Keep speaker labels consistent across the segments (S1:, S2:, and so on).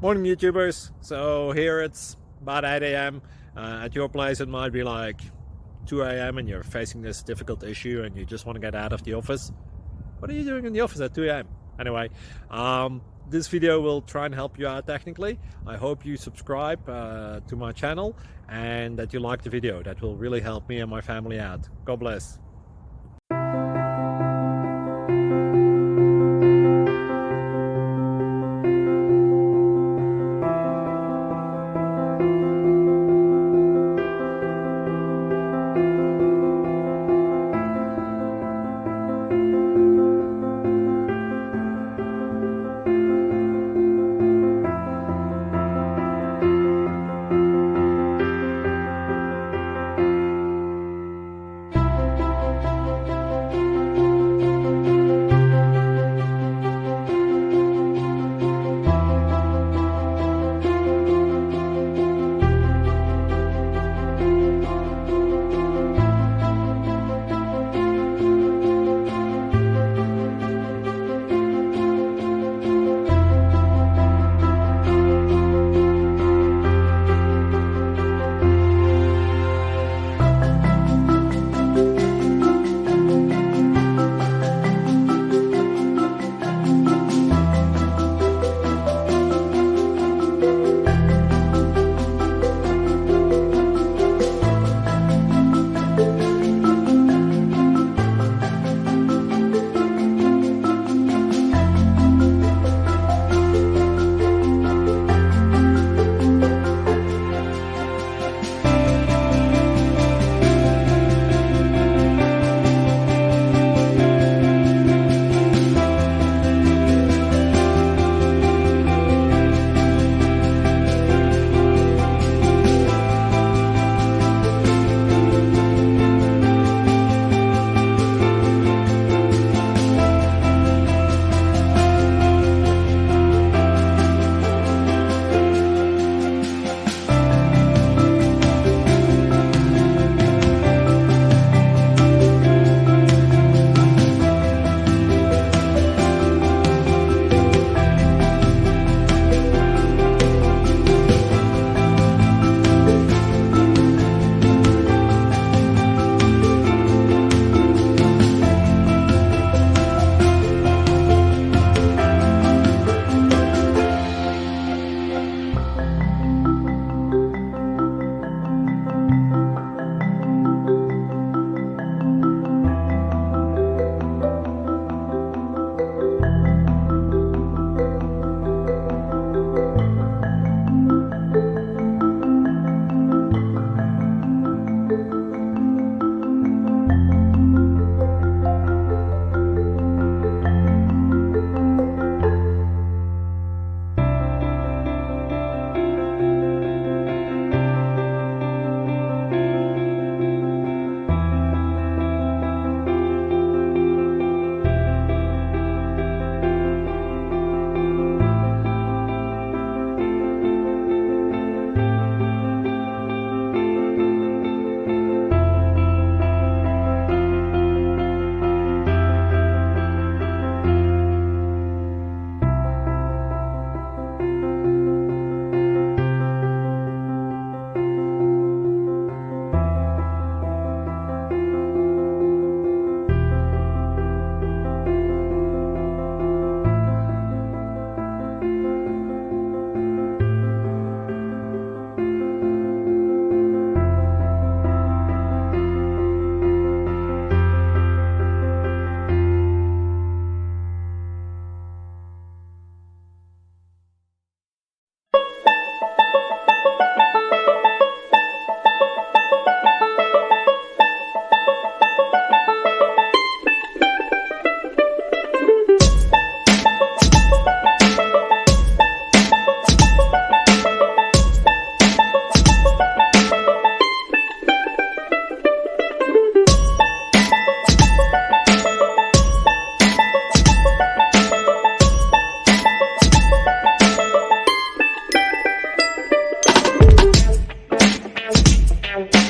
S1: Morning YouTubers. So here it's about 8 a.m. At your place it might be like 2 a.m. and you're facing this difficult issue and you just want to get out of the office. What are you doing in the office at 2 a.m.? Anyway, this video will try and help you out technically. I hope you subscribe to my channel and that you like the video. That will really help me and my family out. God bless.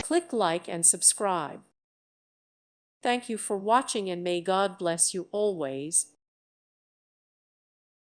S2: Click like and subscribe. Thank you for watching and may God bless you always.